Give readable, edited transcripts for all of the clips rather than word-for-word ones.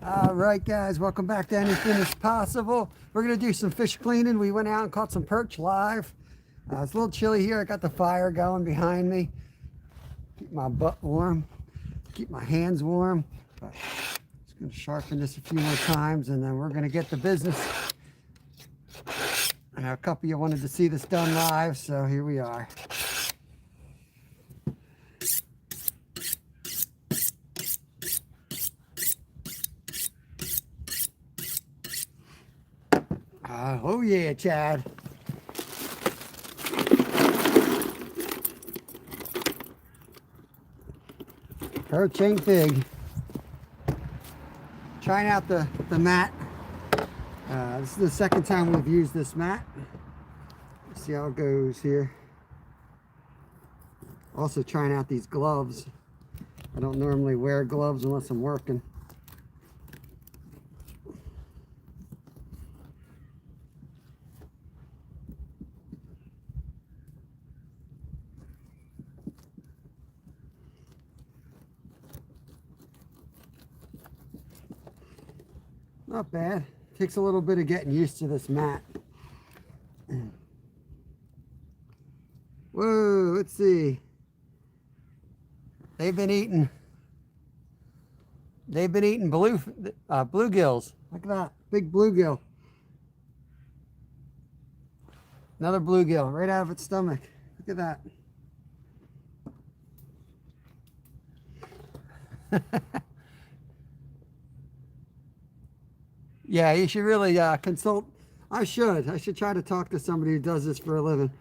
All right, guys, welcome back to Anything Is Possible. We're gonna do some fish cleaning. We went out and caught some perch live. It's a little chilly here. I got the fire going behind me. Keep my butt warm, keep my hands warm. But just gonna sharpen this a few more times and then we're gonna get to business. I know a couple of you wanted to see this done live, so here we are. Oh yeah, Chad. Perch ain't big. Trying out the mat. This is the second time we've used this mat. Let's see how it goes here. Also trying out these gloves. I don't normally wear gloves unless I'm working. Not bad. Takes a little bit of getting used to this mat. Whoa, let's see. They've been eating bluegills. Look at that, big bluegill. Another bluegill right out of its stomach. Look at that. Yeah, you should really consult. I should try to talk to somebody who does this for a living.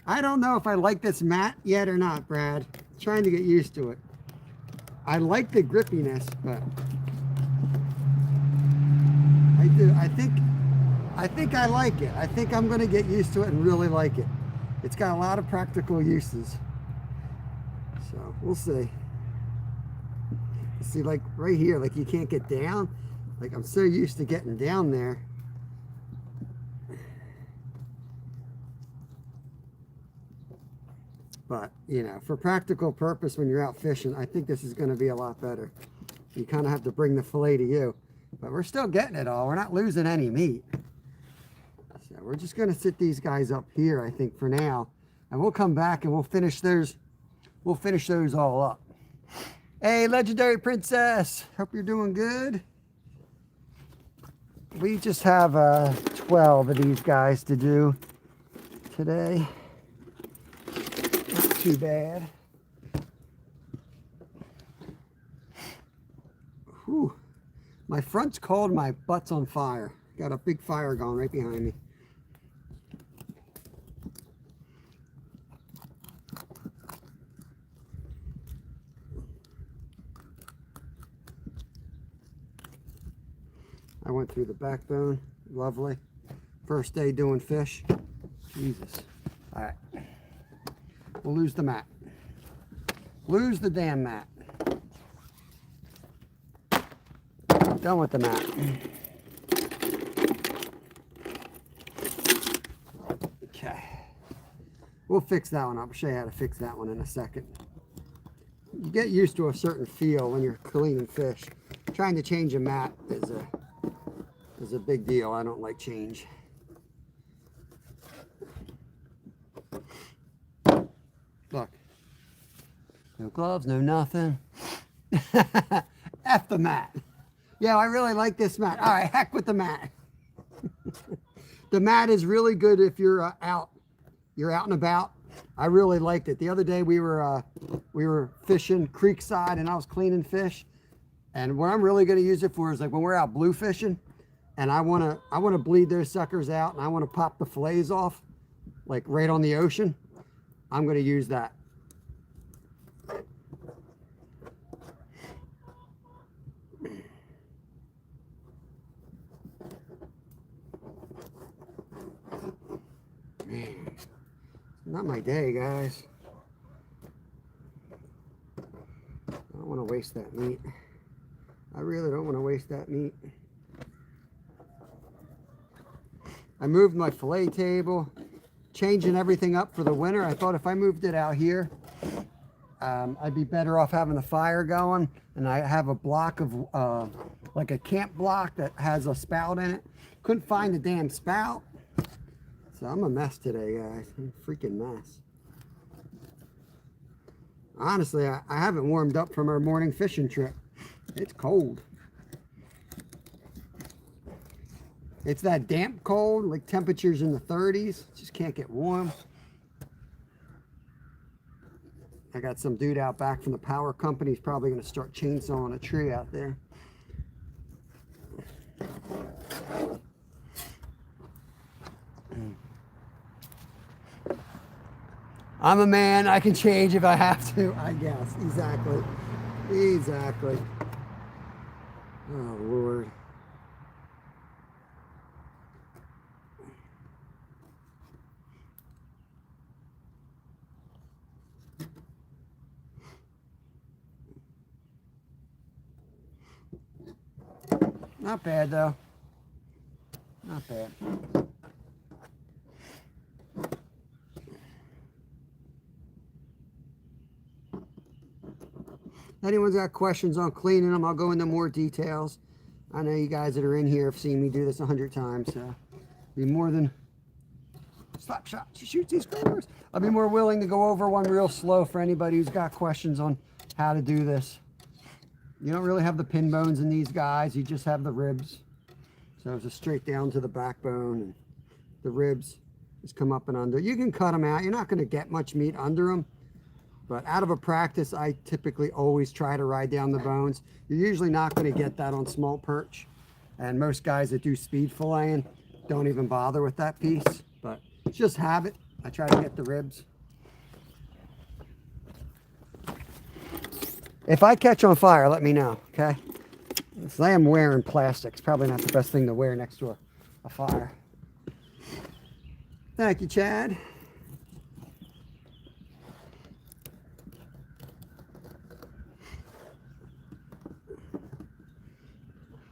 I don't know if I like this mat yet or not, Brad. Trying to get used to it. I like the grippiness, but I do. I think I like it. I think I'm going to get used to it and really like it. It's got a lot of practical uses. So we'll see. See, like right here, like you can't get down. Like I'm so used to getting down there. But, you know, for practical purpose when you're out fishing, I think this is going to be a lot better. You kind of have to bring the fillet to you. But we're still getting it all. We're not losing any meat. So we're just going to sit these guys up here, I think, for now. And we'll come back and we'll finish those all up. Hey, Legendary Princess, hope you're doing good. We just have 12 of these guys to do today. Not too bad. Whew. My front's cold, my butt's on fire. Got a big fire going right behind me. I went through the backbone. Lovely. First day doing fish. Jesus. All right. We'll lose the mat. Lose the damn mat. Done with the mat. Okay. We'll fix that one up. I'll show you how to fix that one in a second. You get used to a certain feel when you're cleaning fish. Trying to change a mat is a big deal. I don't like change. Look. No gloves, no nothing. F the mat. Yeah, I really like this mat. All right, heck with the mat. The mat is really good if you're out. You're out and about. I really liked it. The other day we were fishing creekside and I was cleaning fish. And what I'm really going to use it for is like when we're out blue fishing. And I want to bleed those suckers out and I want to pop the fillets off like right on the ocean. I'm going to use that. Man, not my day, guys. I don't want to waste that meat. I really don't want to waste that meat. I moved my fillet table, changing everything up for the winter. I thought if I moved it out here, I'd be better off having the fire going, and I have a block of like a camp block that has a spout in it. Couldn't find the damn spout, so I'm a mess today, guys. I'm a freaking mess. Honestly, I haven't warmed up from our morning fishing trip. It's cold. It's that damp cold, like temperatures in the 30s. Just can't get warm. I got some dude out back from the power company. He's probably going to start chainsawing a tree out there. I'm a man. I can change if I have to, I guess. Exactly. Exactly. Oh, Lord. Not bad, though. Not bad. Anyone's got questions on cleaning them, I'll go into more details. I know you guys that are in here have seen me do this 100 times, so be more than slap shot. She shoots these colors. I'll be more willing to go over one real slow for anybody who's got questions on how to do this. You don't really have the pin bones in these guys, you just have the ribs. So it's just straight down to the backbone, and the ribs just come up and under. You can cut them out. You're not going to get much meat under them. But out of a practice, I typically always try to ride down the bones. You're usually not going to get that on small perch. And most guys that do speed filleting don't even bother with that piece. But it's just habit. I try to get the ribs. If I catch on fire, let me know, okay? I am wearing plastic. It's probably not the best thing to wear next to a fire. Thank you, Chad.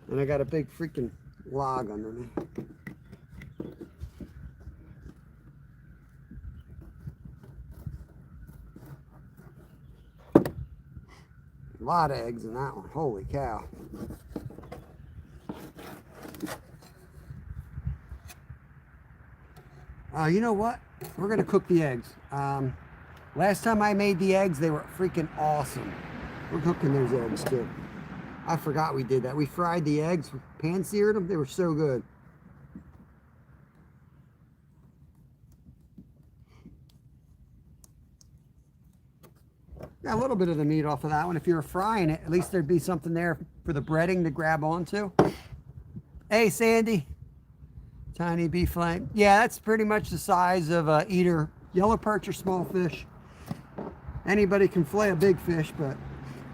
And I got a big freaking log under me. A lot of eggs in that one. Holy cow. You know what? We're going to cook the eggs. Last time I made the eggs, they were freaking awesome. We're cooking those eggs too. I forgot we did that. We fried the eggs, pan-seared them. They were so good. Got a little bit of the meat off of that one. If you were frying it, at least there'd be something there for the breading to grab onto. Hey, Sandy. Tiny beef flame. Yeah, that's pretty much the size of either yellow perch or small fish. Anybody can fillet a big fish, but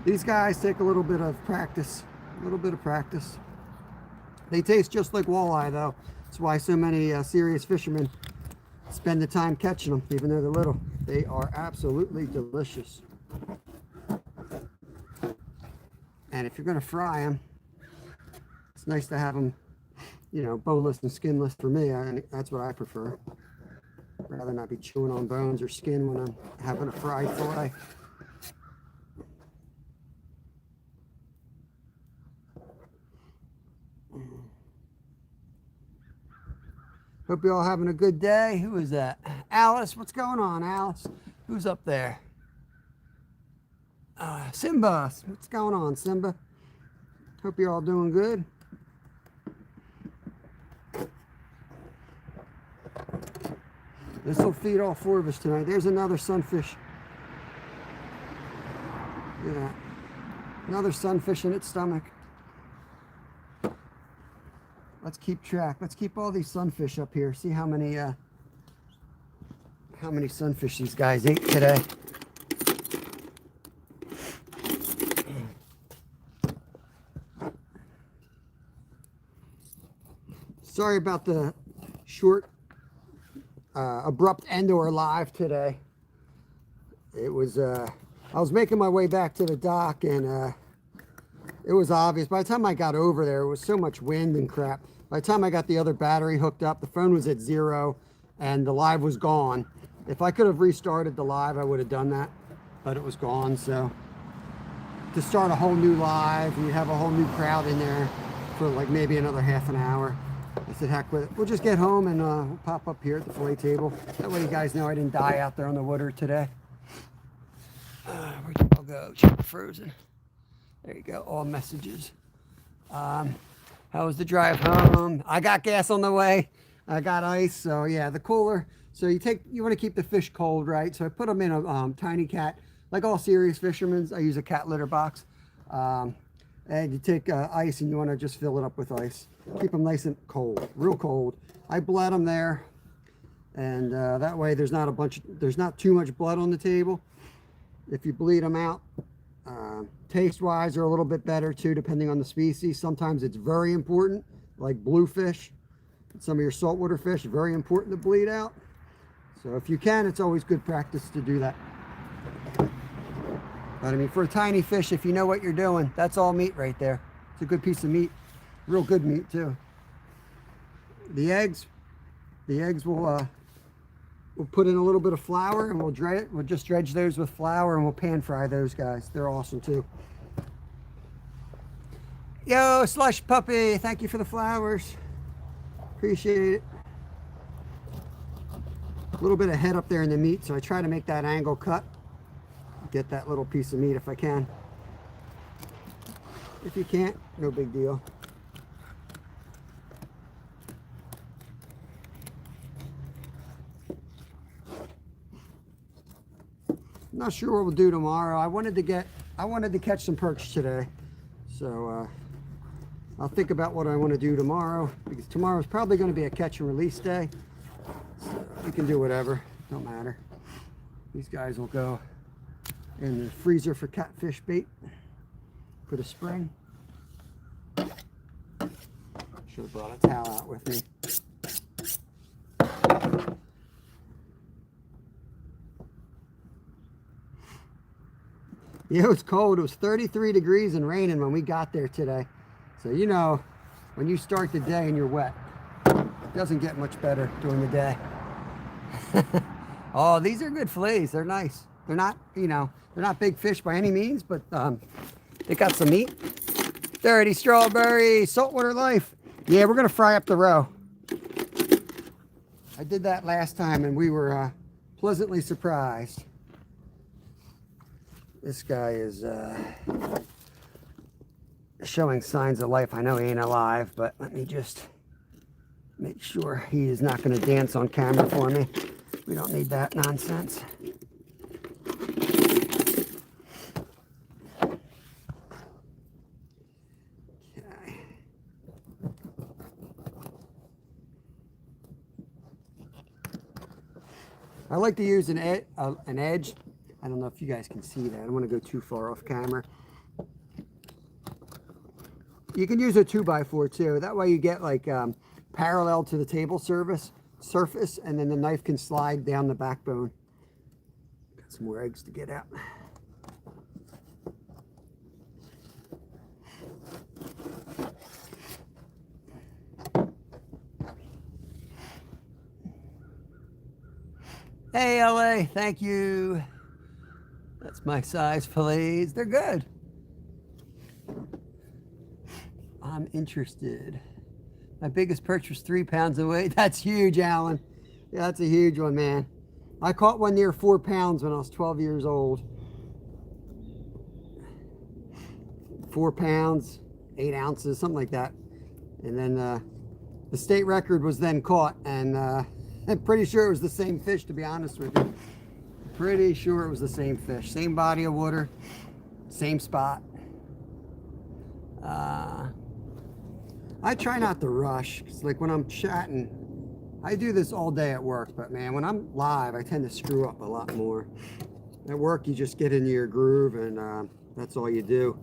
these guys take a little bit of practice. A little bit of practice. They taste just like walleye, though. That's why so many serious fishermen spend the time catching them, even though they're little. They are absolutely delicious. And if you're going to fry them, it's nice to have them, you know, boneless and skinless for me. That's what I prefer. Rather not be chewing on bones or skin when I'm having a fried fillet. Hope you're all having a good day. Who is that? Alice. What's going on, Alice? Who's up there? Simba. What's going on, Simba? Hope you're all doing good. This will feed all four of us tonight. There's another sunfish. Look at that. Another sunfish in its stomach. Let's keep track. Let's keep all these sunfish up here. See how many sunfish these guys ate today. Sorry about the short, abrupt end to our live today. It was, I was making my way back to the dock, and it was obvious. By the time I got over there, it was so much wind and crap. By the time I got the other battery hooked up, the phone was at 0 and the live was gone. If I could have restarted the live, I would have done that. but it was gone. So to start a whole new live, and you have a whole new crowd in there for like maybe another half an hour. I said, heck with it. We'll just get home and we'll pop up here at the fillet table. That way you guys know I didn't die out there on the water today. Where'd you all go? Check frozen. There you go. All messages. How was the drive home? I got gas on the way. I got ice. So yeah, the cooler. So you want to keep the fish cold, right? So I put them in a tiny cat. Like all serious fishermen, I use a cat litter box. And you take ice and you want to just fill it up with ice. Keep them nice and cold, real cold. I bled them there, and that way there's not too much blood on the table. If you bleed them out, taste-wise, they're a little bit better too, depending on the species. Sometimes it's very important, like bluefish, some of your saltwater fish, very important to bleed out. So if you can, it's always good practice to do that. But I mean, for a tiny fish, if you know what you're doing, that's all meat right there. It's a good piece of meat. Real good meat too. The eggs we'll put in a little bit of flour and we'll just dredge those with flour and we'll pan fry those guys. They're awesome too. Yo, Slush Puppy, thank you for the flowers. Appreciate it. A little bit of head up there in the meat, so I try to make that angle cut. Get that little piece of meat if I can. If you can't, no big deal. I'm not sure what we'll do tomorrow. I wanted to catch some perch today. So I'll think about what I want to do tomorrow, because tomorrow is probably going to be a catch and release day. So you can do whatever, don't matter. These guys will go in the freezer for catfish bait for the spring. Should have brought a towel out with me. Yeah, it was cold. It was 33 degrees and raining when we got there today. So you know, when you start the day and you're wet, it doesn't get much better during the day. Oh, these are good fillets. They're nice. They're not, you know, they're not big fish by any means, but they got some meat. Dirty strawberry, saltwater life. Yeah, we're gonna fry up the roe. I did that last time and we were pleasantly surprised. This guy is showing signs of life. I know he ain't alive, but let me just make sure he is not going to dance on camera for me. We don't need that nonsense. Okay. I like to use an edge. I don't know if you guys can see that. I don't want to go too far off camera. You can use a 2x4 too. That way you get like parallel to the table surface, and then the knife can slide down the backbone. Got some more eggs to get out. Hey LA, thank you. That's my size fillets. They're good. I'm interested. My biggest perch was 3 pounds of weight. That's huge, Alan. Yeah, that's a huge one, man. I caught one near 4 pounds when I was 12 years old. 4 pounds, 8 ounces, something like that. And then the state record was then caught, and I'm pretty sure it was the same fish, to be honest with you. Pretty sure it was the same fish. Same body of water, same spot. I try not to rush, because like when I'm chatting, I do this all day at work, but man, when I'm live, I tend to screw up a lot more. At work, you just get into your groove, and that's all you do.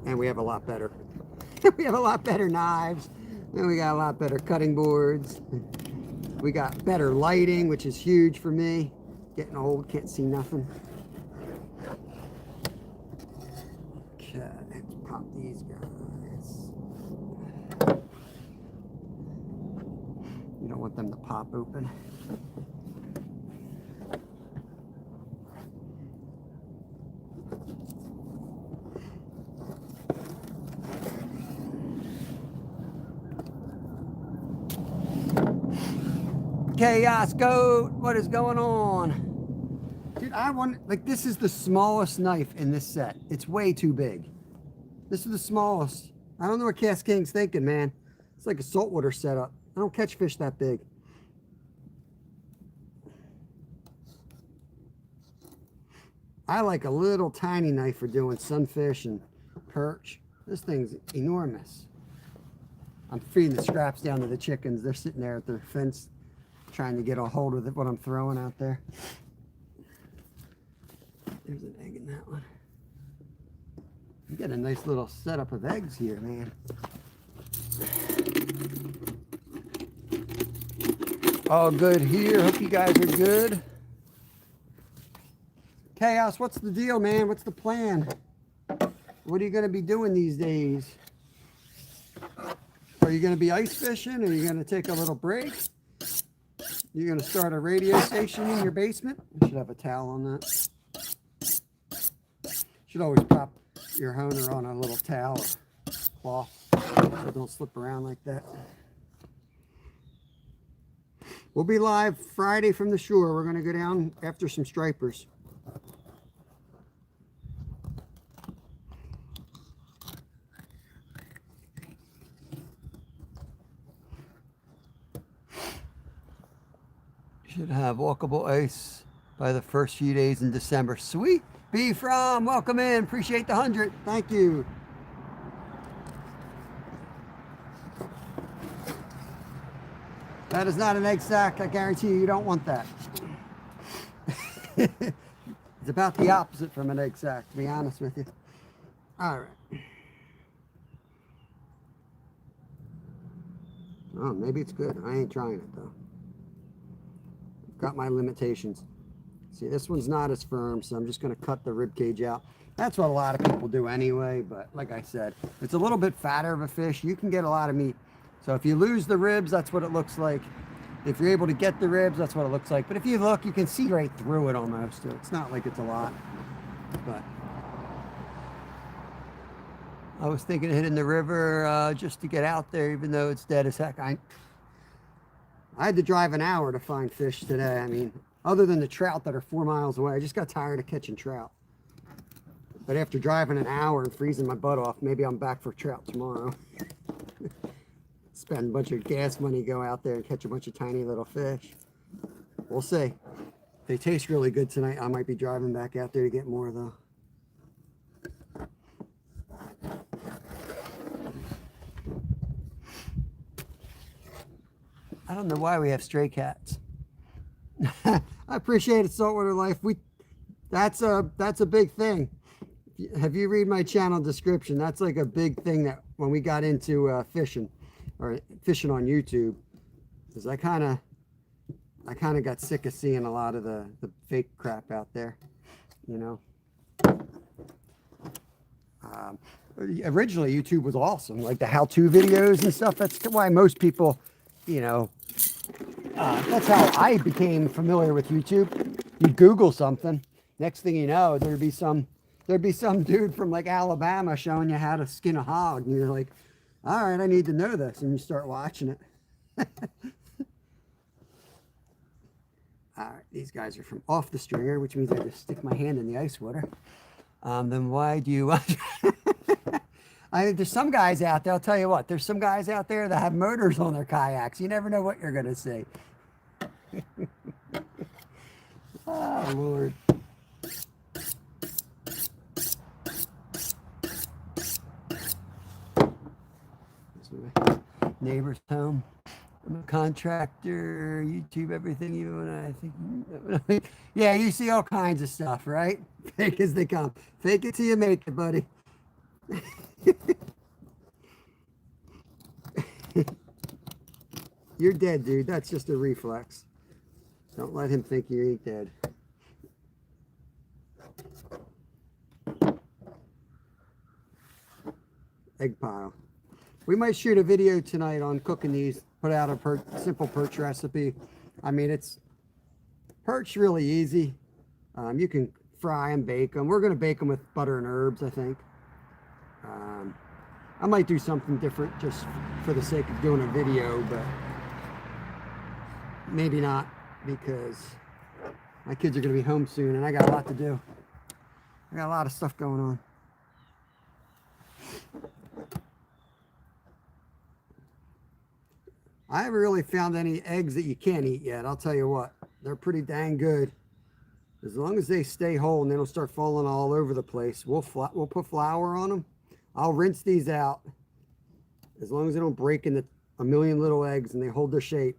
And we have a lot better. We have a lot better knives, and we got a lot better cutting boards. We got better lighting, which is huge for me. Getting old, can't see nothing. Okay, let's pop these guys. You don't want them to pop open. Chaos Goat, what is going on? Dude, I want, like, this is the smallest knife in this set. It's way too big. This is the smallest. I don't know what Cast King's thinking, man. It's like a saltwater setup. I don't catch fish that big. I like a little tiny knife for doing sunfish and perch. This thing's enormous. I'm feeding the scraps down to the chickens. They're sitting there at their fence trying to get a hold of what I'm throwing out there. There's an egg in that one. You got a nice little setup of eggs here, man. All good here. Hope you guys are good. Chaos, what's the deal, man? What's the plan? What are you going to be doing these days? Are you going to be ice fishing? Are you going to take a little break? You're going to start a radio station in your basement? You should have a towel on that. Should always prop your honer on a little towel or cloth so don't slip around like that. We'll be live Friday from the shore. We're going to go down after some stripers. Should have walkable ice by the first few days in December. Sweet. B from, welcome in. Appreciate the 100. Thank you. That is not an egg sack. I guarantee you, you don't want that. It's about the opposite from an egg sack, to be honest with you. All right. Oh, maybe it's good. I ain't trying it, though. Got my limitations. See, this one's not as firm, so I'm just going to cut the rib cage out. That's what a lot of people do anyway, but like I said, it's a little bit fatter of a fish. You can get a lot of meat. So if you lose the ribs, that's what it looks like. If you're able to get the ribs, that's what it looks like. But if you look, you can see right through it almost. So it's not like it's a lot. But I was thinking of hitting the river just to get out there, even though it's dead as heck. I had to drive an hour to find fish today. I mean, other than the trout that are 4 miles away, I just got tired of catching trout. But after driving an hour and freezing my butt off, maybe I'm back for trout tomorrow. Spend a bunch of gas money, go out there and catch a bunch of tiny little fish. We'll see. If they taste really good tonight, I might be driving back out there to get more though. I don't know why we have stray cats. I appreciate it, Saltwater Life. That's a big thing. Have you read my channel description? That's like a big thing that when we got into fishing or fishing on YouTube, because I kind of got sick of seeing a lot of the fake crap out there, you know. Originally, YouTube was awesome, like the how-to videos and stuff. That's why most people, you know, that's how I became familiar with YouTube. You Google something, next thing you know, there'd be some dude from like Alabama showing you how to skin a hog, and you're like, all right, I need to know this, and you start watching it. All right, these guys are from off the stringer, which means I just stick my hand in the ice water. Then why do you watch? There's some guys out there, I'll tell you what, there's some guys out there that have motors on their kayaks. You never know what you're going to see. Oh, Lord. Neighbor's home. I'm a contractor, YouTube, everything you and I think. Yeah, you see all kinds of stuff, right? Fake as they come. Fake it till you make it, buddy. You're dead, dude. That's just a reflex. Don't let him think you ain't dead. Egg pile. We might shoot a video tonight on cooking these, put out a simple perch recipe. I mean, it's perch really easy. You can fry and bake them. We're going to bake them with butter and herbs, I think. I might do something different just for the sake of doing a video, but maybe not, because my kids are going to be home soon and I got a lot to do. I got a lot of stuff going on. I haven't really found any eggs that you can't eat yet. I'll tell you what, they're pretty dang good. As long as they stay whole and they don't start falling all over the place, we'll put flour on them. I'll rinse these out. As long as they don't break into a million little eggs and they hold their shape,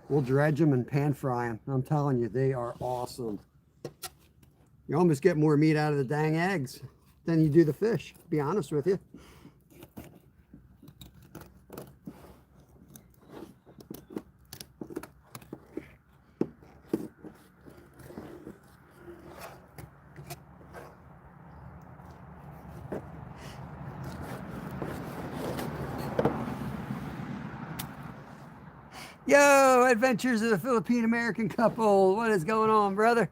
we'll dredge them and pan fry them. I'm telling you, they are awesome. You almost get more meat out of the dang eggs than you do the fish, to be honest with you. Yo, Adventures of the Philippine-American Couple. What is going on, brother?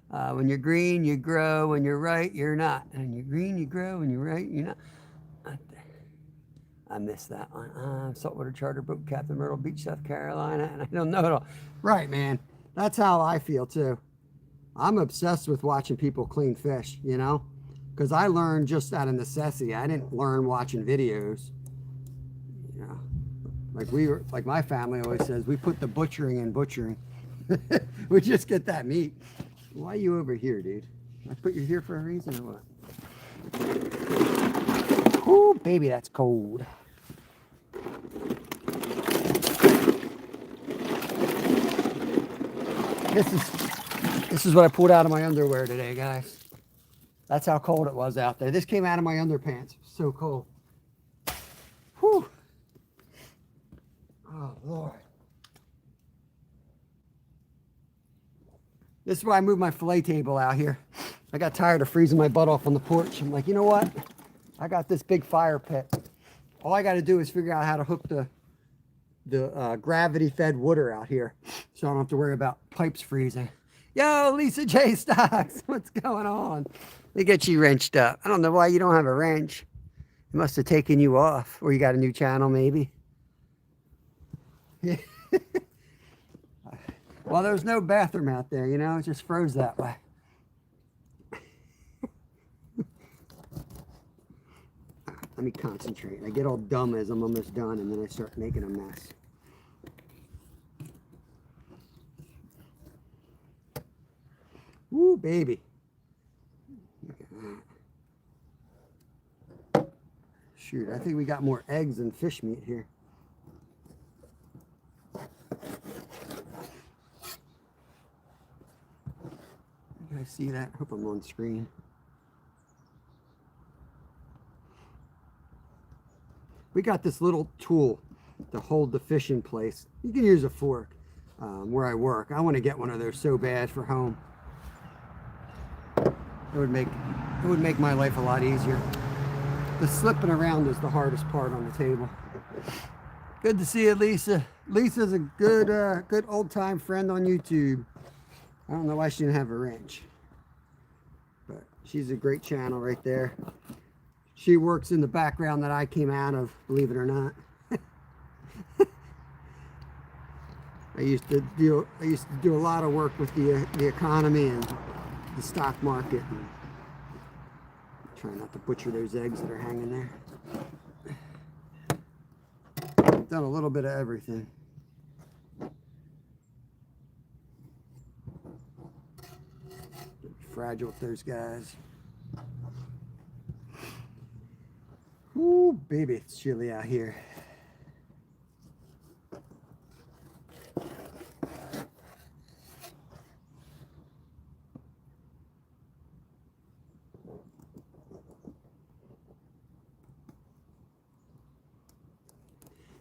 When you're green, you grow. When you're right, you're not. And you're green, you grow. When you're right, you're not. I missed that one. Saltwater charter boat, Captain Myrtle Beach, South Carolina. And I don't know it all. Right, man. That's how I feel, too. I'm obsessed with watching people clean fish, you know? Because I learned just out of necessity. I didn't learn watching videos. Like my family always says, we put the butchering in butchering. We just get that meat. Why are you over here, dude? I put you here for a reason or what? Ooh, baby, that's cold. This is what I pulled out of my underwear today, guys. That's how cold it was out there. This came out of my underpants. So cold. Whew. Oh, Lord. This is why I moved my fillet table out here. I got tired of freezing my butt off on the porch. I'm like, you know what? I got this big fire pit. All I got to do is figure out how to hook the gravity-fed water out here so I don't have to worry about pipes freezing. Yo, Lisa J. Stocks, what's going on? They get you wrenched up. I don't know why you don't have a wrench. It must have taken you off. Or you got a new channel, maybe. Yeah. Well, there's no bathroom out there, you know, it just froze that way. Let me concentrate. I get all dumb as I'm almost done, and then I start making a mess. Woo, baby. Look at that. Shoot, I think we got more eggs than fish meat here. I see that? I hope I'm on screen. We got this little tool to hold the fish in place. You can use a fork where I work. I want to get one of those so bad for home. It would make my life a lot easier. The slipping around is the hardest part on the table. Good to see you, Lisa. Lisa's a good old-time friend on YouTube. I don't know why she didn't have a wrench, but she's a great channel right there. She works in the background that I came out of, believe it or not. I used to do a lot of work with the economy and the stock market, and try not to butcher those eggs that are hanging there. I've done a little bit of everything. Fragile with those guys. Ooh, baby, it's chilly out here.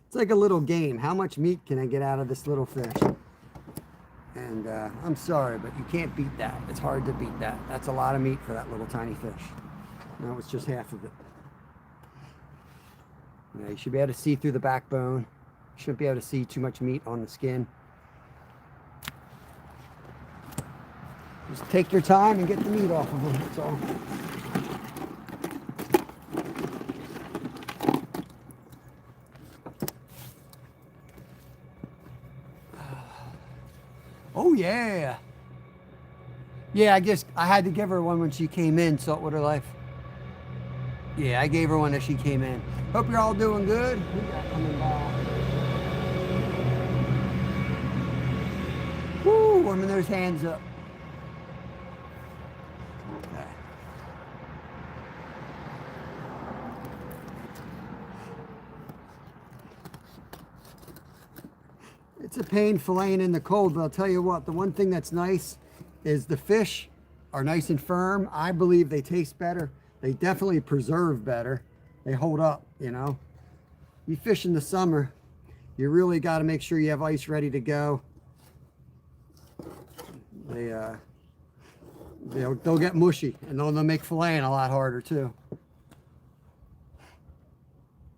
It's like a little game. How much meat can I get out of this little fish? And I'm sorry, but you can't beat that. It's hard to beat that. That's a lot of meat for that little tiny fish. No, it's just half of it. You know, you should be able to see through the backbone. You shouldn't be able to see too much meat on the skin. Just take your time and get the meat off of them, that's all. Oh yeah. Yeah, I guess I had to give her one when she came in, saltwater life. Yeah, I gave her one as she came in. Hope you're all doing good. We got coming by. Woo, warming those hands up. Okay. It's a pain filleting in the cold, but I'll tell you what, the one thing that's nice is the fish are nice and firm. I believe they taste better. They definitely preserve better. They hold up, you know. You fish in the summer, you really got to make sure you have ice ready to go. They'll get mushy, and they'll make filleting a lot harder too.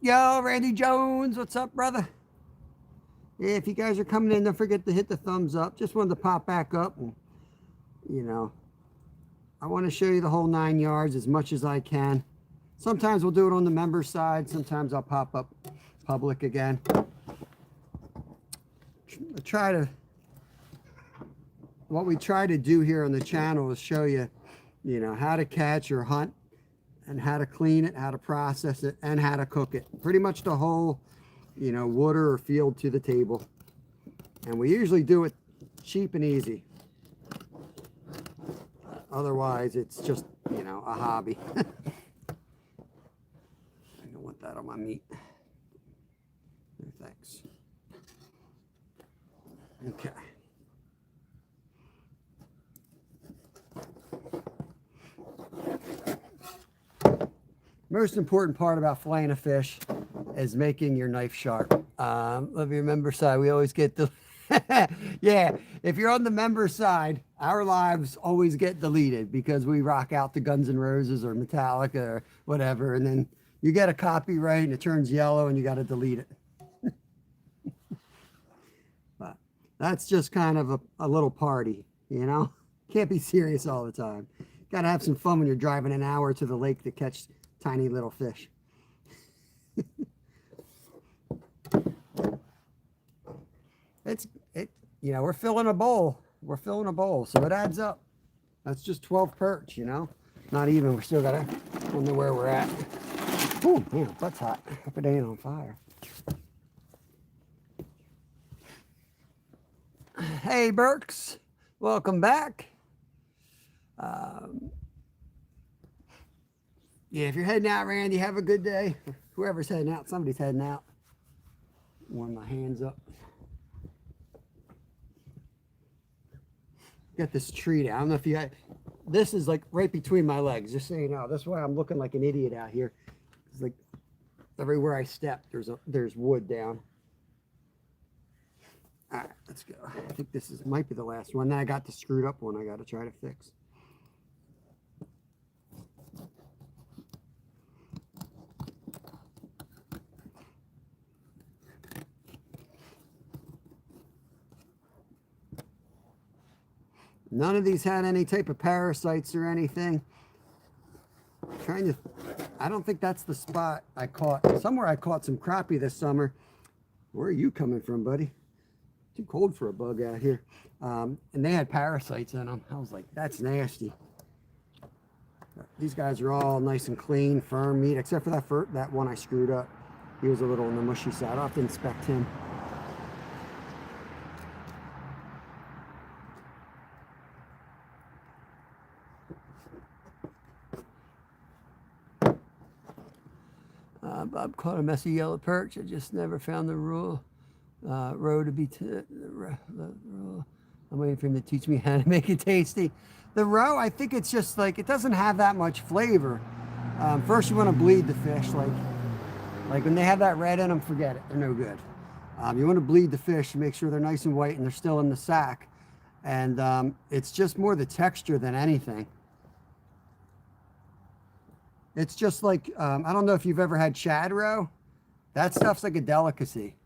Yo, Randy Jones, what's up, brother? Yeah, if you guys are coming in, don't forget to hit the thumbs up. Just wanted to pop back up, and you know, I want to show you the whole 9 yards as much as I can. Sometimes we'll do it on the member side. Sometimes I'll pop up public again. What we try to do here on the channel is show you, you know, how to catch or hunt, and how to clean it, how to process it, and how to cook it. Pretty much the whole, you know, water or field to the table. And we usually do it cheap and easy. Otherwise, it's just, you know, a hobby. I don't want that on my meat. No thanks. Okay. Most important part about filleting a fish is making your knife sharp. Let me remember side. We always get the yeah. If you're on the member side, our lives always get deleted because we rock out to Guns N' Roses or Metallica or whatever, and then you get a copyright and it turns yellow and you got to delete it. But that's just kind of a little party, you know. Can't be serious all the time. Got to have some fun when you're driving an hour to the lake to catch tiny little fish. You know, we're filling a bowl. We're filling a bowl, so it adds up. That's just 12 perch, you know. Not even. We're still gotta wonder where we're at. Ooh, man, butt's hot. Hope it ain't on fire. Hey, Burks, welcome back. Yeah, if you're heading out, Randy, have a good day. Whoever's heading out, somebody's heading out. Warm my hands up. Got this tree down. I don't know if you got, this is like right between my legs, just so you know. That's why I'm looking like an idiot out here. It's like everywhere I step, there's wood down. All right, let's go. I think this might be the last one. Then I got the screwed up one I got to try to fix. None of these had any type of parasites or anything. I don't think that's the spot I caught. Somewhere I caught some crappie this summer. Where are you coming from, buddy? Too cold for a bug out here. And they had parasites in them. I was like, that's nasty. These guys are all nice and clean, firm meat, except for that one I screwed up. He was a little on the mushy side. I'll have to inspect him. Bob caught a messy yellow perch. I just never found the row to be the row. I'm waiting for him to teach me how to make it tasty. The roe, I think it's just like, it doesn't have that much flavor. First you want to bleed the fish, like when they have that red in them, forget it, they're no good. You want to bleed the fish to make sure they're nice and white and they're still in the sack. And it's just more the texture than anything. It's just like, I don't know if you've ever had shad roe. That stuff's like a delicacy.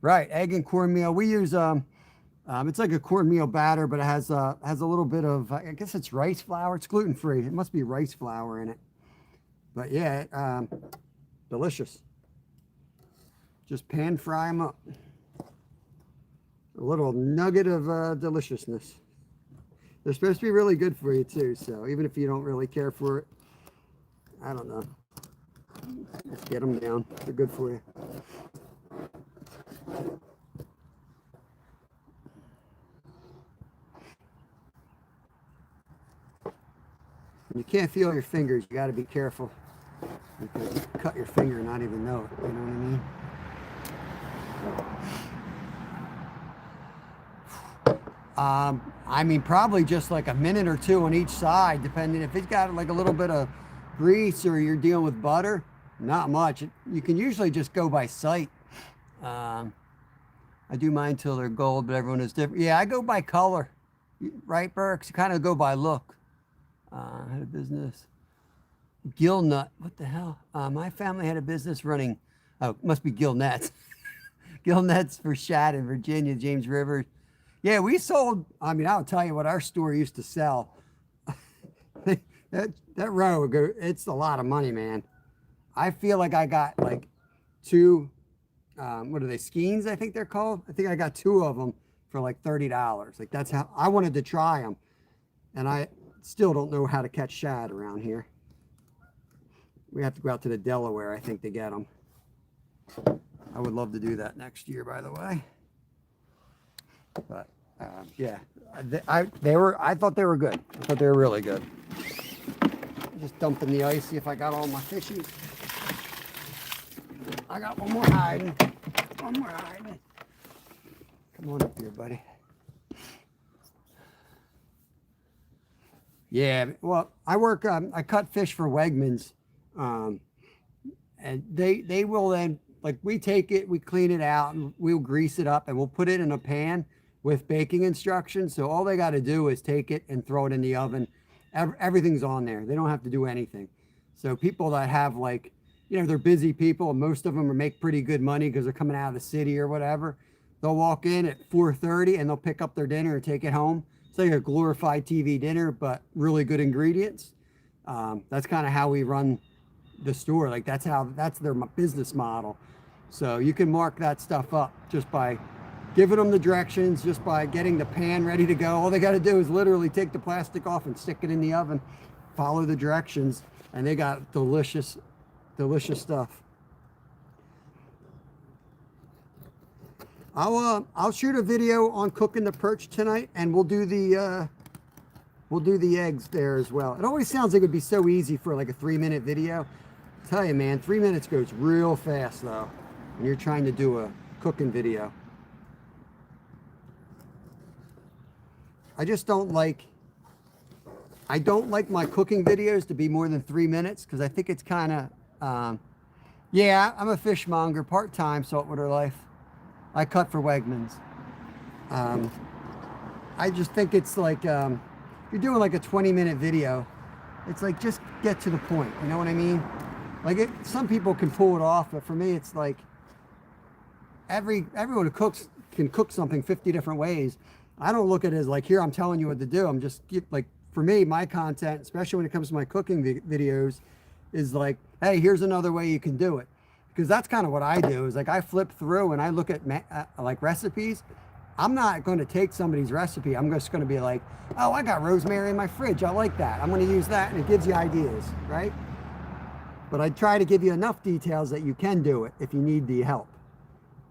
Right, egg and cornmeal. We use, it's like a cornmeal batter, but it has a little bit of, I guess it's rice flour. It's gluten-free. It must be rice flour in it. But yeah, delicious. Just pan fry them up. A little nugget of deliciousness. They're supposed to be really good for you too, so even if you don't really care for it, I don't know. Just get them down. They're good for you. When you can't feel your fingers, you got to be careful. Because you can cut your finger and not even know it. You know what I mean? I mean, probably just like a minute or two on each side, depending if it's got like a little bit of grease or you're dealing with butter. Not much. You can usually just go by sight. I do mine till they're gold, but everyone is different. Yeah, I go by color, right, Burks? You kind of go by look. I had a business. Gill nut. What the hell? My family had a business running. Oh, it must be Gill Nets. Gill Nets for shad in Virginia, James River. Yeah, we sold. I mean, I'll tell you what our store used to sell. that row, it's a lot of money, man. I feel like I got like two. What are they? Skeins, I think they're called. I think I got two of them for like $30. Like that's how I wanted to try them, and I still don't know how to catch shad around here. We have to go out to the Delaware, I think, to get them. I would love to do that next year, by the way. But yeah, I thought they were good. I thought they were really good. Just dump in the ice, see if I got all my fishies. I got one more hiding. One more hiding. Come on up here, buddy. Yeah, well, I work. I cut fish for Wegmans, and they will then, like, we take it, we clean it out, and we'll grease it up, and we'll put it in a pan with baking instructions. So all they got to do is take it and throw it in the oven. Everything's on there. They don't have to do anything. So people that have, like, you know, they're busy people, and most of them make pretty good money because they're coming out of the city or whatever. They'll walk in at 4:30 and they'll pick up their dinner and take it home. It's like a glorified TV dinner, but really good ingredients. That's kind of how we run the store. Like that's their business model. So you can mark that stuff up just by giving them the directions, just by getting the pan ready to go. All they got to do is literally take the plastic off and stick it in the oven, follow the directions, and they got delicious, delicious stuff. I'll shoot a video on cooking the perch tonight, and we'll do the eggs there as well. It always sounds like it would be so easy for like a 3-minute video. I tell you, man, 3 minutes goes real fast though when you're trying to do a cooking video. I don't like my cooking videos to be more than 3 minutes because I think it's kind of yeah, I'm a fishmonger, part-time, saltwater life. I cut for Wegmans. I just think it's like you're doing like a 20-minute video. It's like just get to the point. You know what I mean? Like some people can pull it off, but for me, it's like everyone who cooks can cook something 50 different ways. I don't look at it as like, here, I'm telling you what to do. I'm just like, for me, my content, especially when it comes to my cooking videos, is like, hey, here's another way you can do it. Because that's kind of what I do is like I flip through and I look at like recipes. I'm not going to take somebody's recipe. I'm just going to be like, oh, I got rosemary in my fridge. I like that. I'm going to use that. And it gives you ideas, right? But I try to give you enough details that you can do it if you need the help.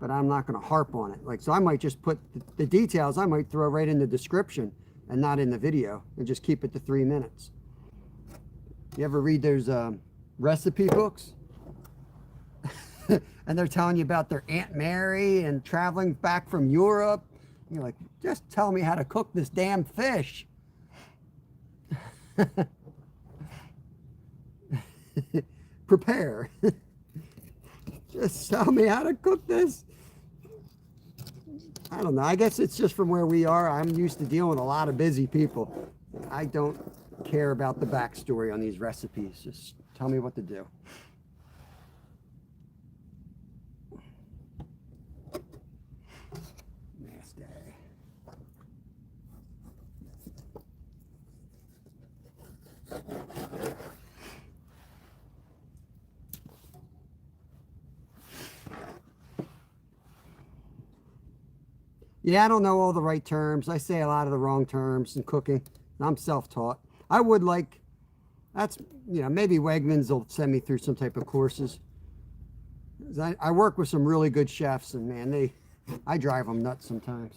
But I'm not going to harp on it. Like, so I might just put the details I might throw right in the description and not in the video and just keep it to 3 minutes. You ever read those recipe books? And they're telling you about their Aunt Mary and traveling back from Europe. And you're like, just tell me how to cook this damn fish. Prepare. Just tell me how to cook this. I don't know. I guess it's just from where we are. I'm used to dealing with a lot of busy people. I don't care about the backstory on these recipes. Just tell me what to do. Yeah, I don't know all the right terms. I say a lot of the wrong terms in cooking. I'm self-taught. I would like, that's, maybe Wegmans will send me through some type of courses. I work with some really good chefs, and man, I drive them nuts sometimes.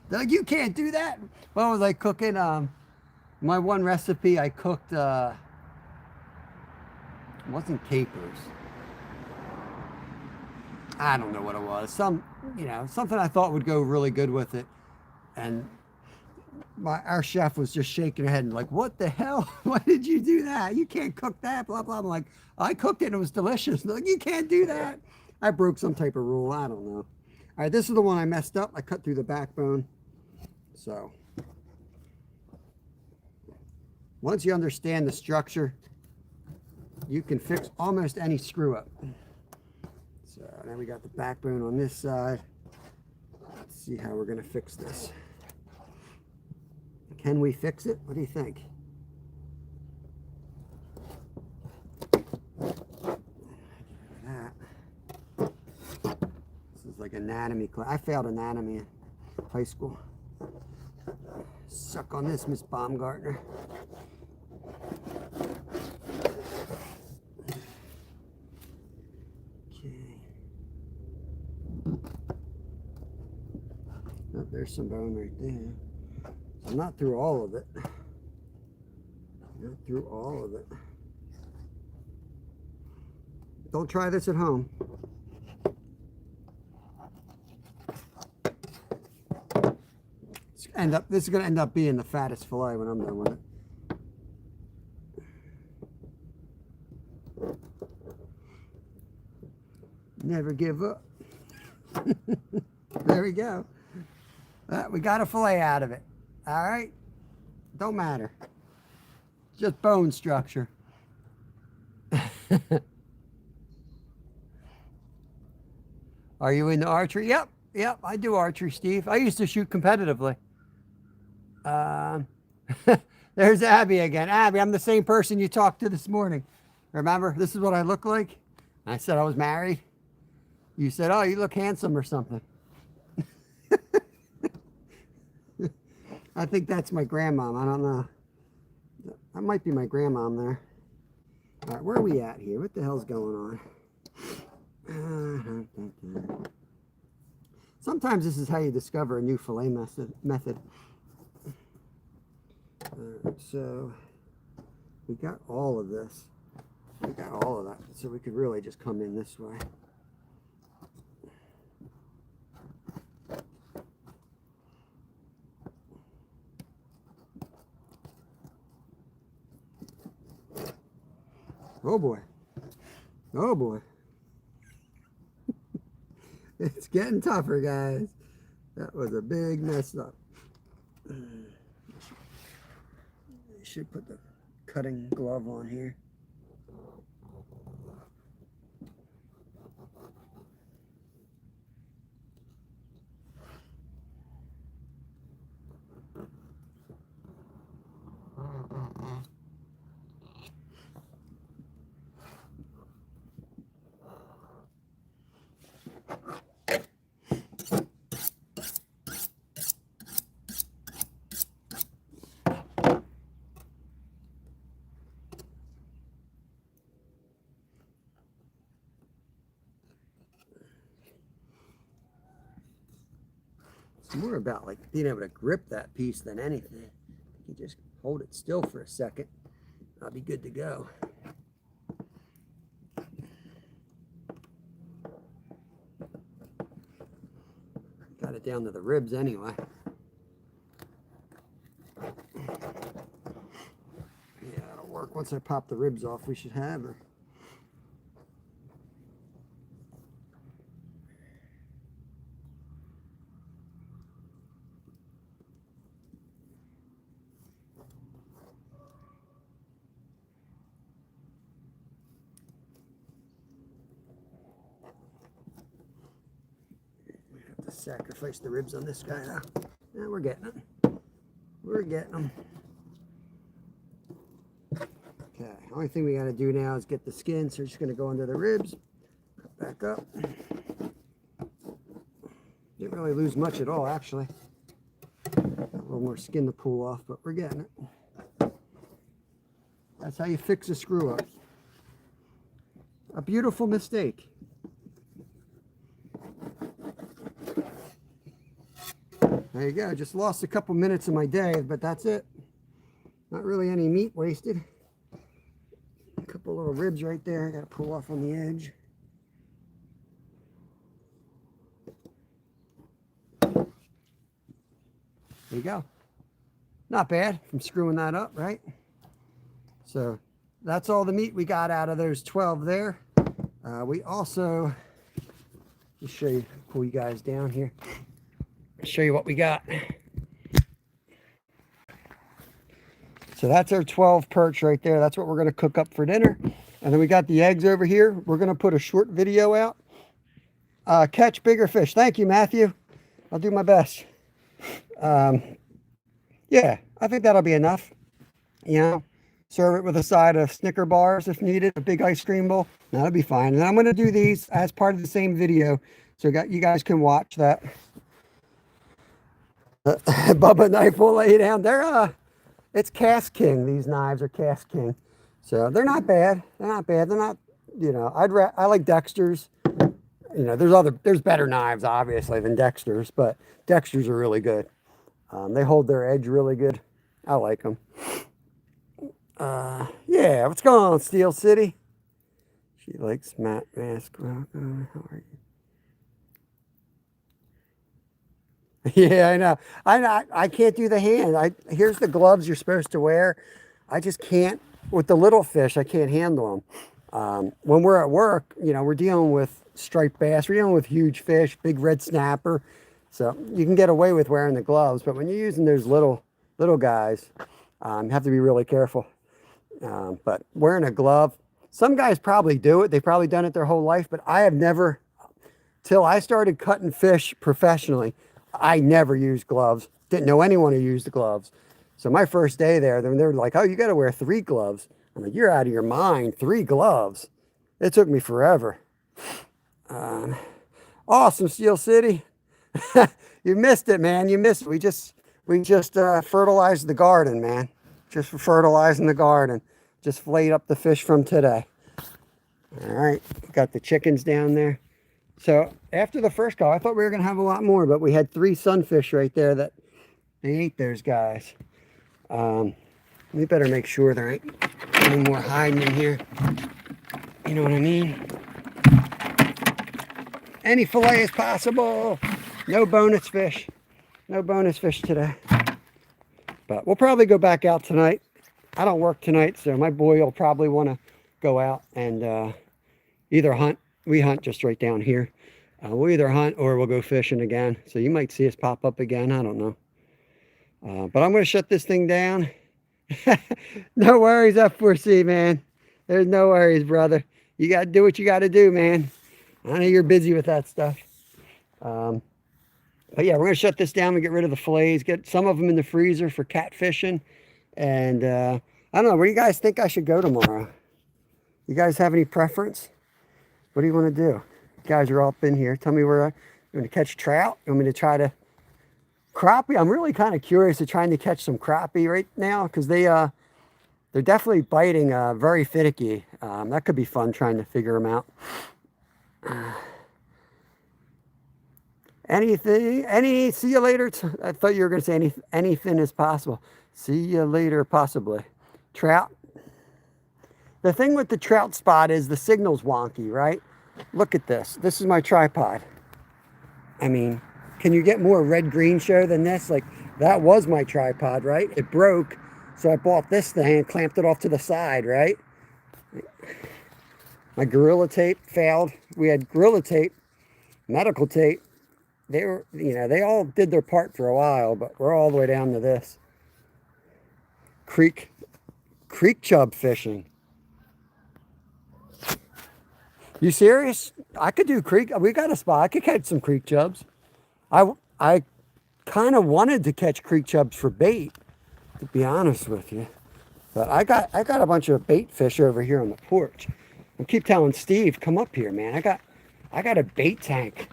They're like, you can't do that. What was I cooking? My one recipe I cooked, it wasn't capers. I don't know what it was. Something I thought would go really good with it. And our chef was just shaking her head and like, what the hell? Why did you do that? You can't cook that, blah, blah. I'm like, I cooked it and it was delicious. They're like, you can't do that. I broke some type of rule. I don't know. All right, this is the one I messed up. I cut through the backbone. So once you understand the structure, you can fix almost any screw up. So now we got the backbone on this side. Let's see how we're going to fix this. Can we fix it? What do you think? This is like anatomy class. I failed anatomy in high school. Suck on this, Miss Baumgartner. Okay. Oh, there's some bone right there. I'm not through all of it. Not through all of it. Don't try this at home. This is going to end up being the fattest fillet when I'm done with it. Never give up. There we go. We got a fillet out of it. All right, don't matter. Just bone structure. Are you into archery? Yep, I do archery, Steve. I used to shoot competitively. There's Abby again. Abby, I'm the same person you talked to this morning. Remember, this is what I look like? I said I was married. You said, oh, you look handsome or something. I think that's my grandmom. I don't know. That might be my grandmom there. All right, where are we at here? What the hell's going on? Sometimes this is how you discover a new fillet method. So we got all of this. We got all of that. So we could really just come in this way. Oh boy. Oh boy. It's getting tougher, guys. That was a big mess up. I should put the cutting glove on here. It's more about like being able to grip that piece than anything. You just hold it still for a second. I'll be good to go. Got it down to the ribs anyway. Yeah, it'll work. Once I pop the ribs off, we should have her. Sacrifice the ribs on this guy now. Yeah, we're getting them. We're getting them. Okay, only thing we got to do now is get the skin. So we're just going to go under the ribs, cut back up, get rid really lose much at all, actually. Got a little more skin to pull off, but we're getting it. That's how you fix a screw up. A beautiful mistake. There you go. Just lost a couple minutes of my day, but that's it. Not really any meat wasted. A couple little ribs right there. I got to pull off on the edge. There you go. Not bad from screwing that up, right? So that's all the meat we got out of those 12 there. We also, let me show you, pull you guys down here. Show you what we got. So that's our 12 perch right there. That's what we're going to cook up for dinner. And then we got the eggs over here. We're going to put a short video out. Catch bigger fish. Thank you, Matthew. I'll do my best. Yeah, I think that'll be enough. You know, serve it with a side of Snicker bars if needed, a big ice cream bowl. That'll be fine. And I'm going to do these as part of the same video, so you guys can watch that. Bubba knife will lay down. It's Cast King. These knives are Cast King, so they're not bad. They're not bad. They're not, you know, I like Dexter's. You know, there's better knives obviously than Dexter's, but Dexter's are really good. They hold their edge really good. I like them. Yeah, what's going on, Steel City? She likes Matt Mask. Welcome. How are you? Yeah, I know. I can't do the hand. Here's the gloves you're supposed to wear. I just can't. With the little fish, I can't handle them. When we're at work, you know, we're dealing with striped bass. We're dealing with huge fish, big red snapper. So you can get away with wearing the gloves, but when you're using those little guys, you have to be really careful. But wearing a glove, some guys probably do it. They've probably done it their whole life, but I have never, till I started cutting fish professionally, I never used gloves. Didn't know anyone who used the gloves. So my first day there, they were like, oh, you got to wear 3 gloves. I'm like, you're out of your mind, 3 gloves. It took me forever. Awesome, Steel City. You missed it, man. You missed it. We just fertilized the garden, man. Just for fertilizing the garden. Just filleted up the fish from today. All right, got the chickens down there. So after the first call, I thought we were going to have a lot more, but we had 3 sunfish right there that they ate those guys. We better make sure there ain't any more hiding in here. You know what I mean? Any fillet is possible. No bonus fish. No bonus fish today. But we'll probably go back out tonight. I don't work tonight, so my boy will probably want to go out and either hunt. We hunt just right down here. We'll either hunt or we'll go fishing again. So you might see us pop up again. I don't know. But I'm going to shut this thing down. No worries, F4C, man. There's no worries, brother. You got to do what you got to do, man. I know you're busy with that stuff. But yeah, we're going to shut this down and get rid of the fillets. Get some of them in the freezer for catfishing. And I don't know. Where do you guys think I should go tomorrow? You guys have any preference? What do you want to do? You guys are all up in here. Tell me where you want to catch trout. You want me to try to crappie? I'm really kind of curious of trying to catch some crappie right now because they're definitely biting very finicky. That could be fun trying to figure them out. See you later. I thought you were going to say anything is possible. See you later, possibly. Trout. The thing with the trout spot is the signal's wonky, right? Look at this. This is my tripod. I mean, can you get more red-green show than this? Like, that was my tripod, right? It broke, so I bought this thing and clamped it off to the side, right? My Gorilla Tape failed. We had Gorilla Tape, medical tape. They were, you know, they all did their part for a while, but we're all the way down to this. Creek chub fishing. You serious? I could do creek. We got a spot. I could catch some creek chubs. I kind of wanted to catch creek chubs for bait, to be honest with you. But I got a bunch of bait fish over here on the porch. I keep telling Steve, come up here, man. I got a bait tank.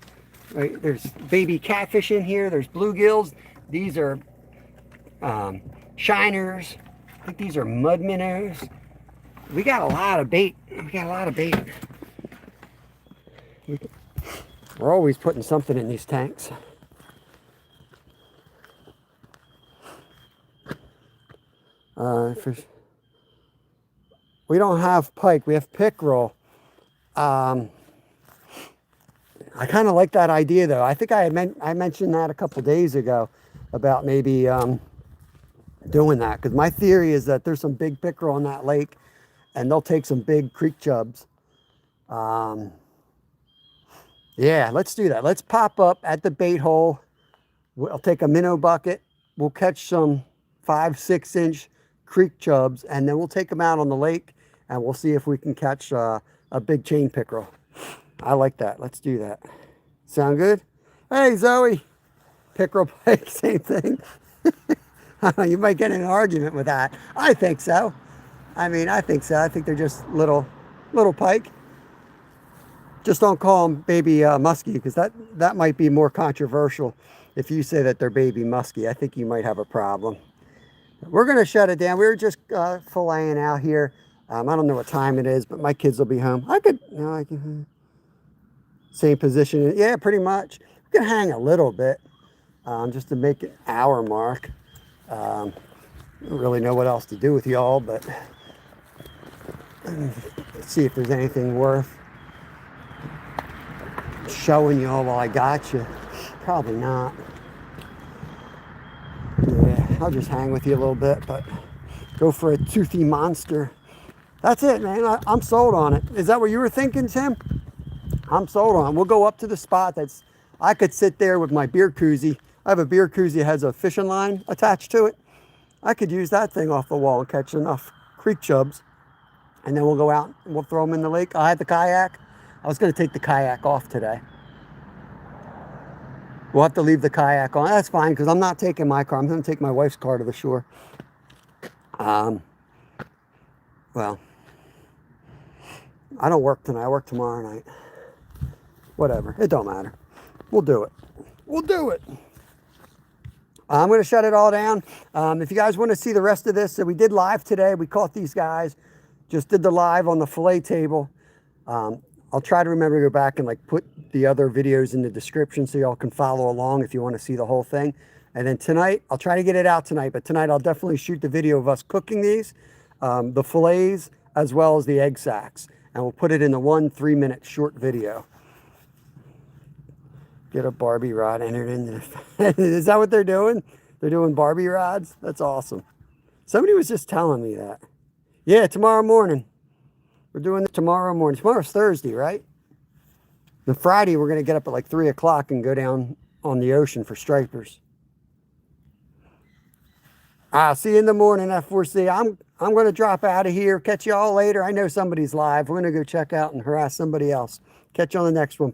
Right, there's baby catfish in here. There's bluegills. These are shiners. I think these are mud minnows. We got a lot of bait. We got a lot of bait. We're always putting something in these tanks. Fish. We don't have pike. We have pickerel. I kind of like that idea, though. I think I mentioned that a couple days ago about maybe doing that, because my theory is that there's some big pickerel in that lake, and they'll take some big creek chubs. Yeah, let's do that. Let's pop up at the bait hole. We'll take a minnow bucket. We'll catch some 5-6 inch creek chubs, and then we'll take them out on the lake, and we'll see if we can catch a big chain pickerel. I like that. Let's do that. Sound good? Hey, Zoe. Pickerel pike, same thing. You might get in an argument with that. I think so. I mean, I think so. I think they're just little pike. Just don't call them baby muskie, because that might be more controversial. If you say that they're baby muskie, I think you might have a problem. We're going to shut it down. We were just filleting out here. I don't know what time it is, but my kids will be home. I can same position. Yeah, pretty much. We can hang a little bit just to make an hour mark. I don't really know what else to do with y'all, but let's see if there's anything worth showing y'all while I got you. Probably not. Yeah, I'll just hang with you a little bit, but go for a toothy monster. That's it, man. I'm sold on it. Is that what you were thinking, Tim? I'm sold on it. We'll go up to the spot I could sit there with my beer koozie. I have a beer koozie that has a fishing line attached to it. I could use that thing off the wall and catch enough creek chubs. And then we'll go out and we'll throw them in the lake. I had the kayak. I was going to take the kayak off today. We'll have to leave the kayak on. That's fine, because I'm not taking my car. I'm going to take my wife's car to the shore. Well, I don't work tonight. I work tomorrow night. Whatever. It don't matter. We'll do it. We'll do it. I'm going to shut it all down. If you guys want to see the rest of this, so we did live today. We caught these guys. Just did the live on the fillet table. I'll try to remember to go back and put the other videos in the description so y'all can follow along if you want to see the whole thing. And then tonight, I'll try to get it out tonight, but tonight I'll definitely shoot the video of us cooking these, the fillets, as well as the egg sacks. And we'll put it in the 1 3-minute short video. Get a Barbie rod entered in there. Is that what they're doing? They're doing Barbie rods? That's awesome. Somebody was just telling me that. Yeah, tomorrow morning. We're doing it tomorrow morning. Tomorrow's Thursday, right? Then Friday, we're going to get up at 3 o'clock and go down on the ocean for stripers. I'll see you in the morning, F4C. I'm going to drop out of here. Catch you all later. I know somebody's live. We're going to go check out and harass somebody else. Catch you on the next one. Peace.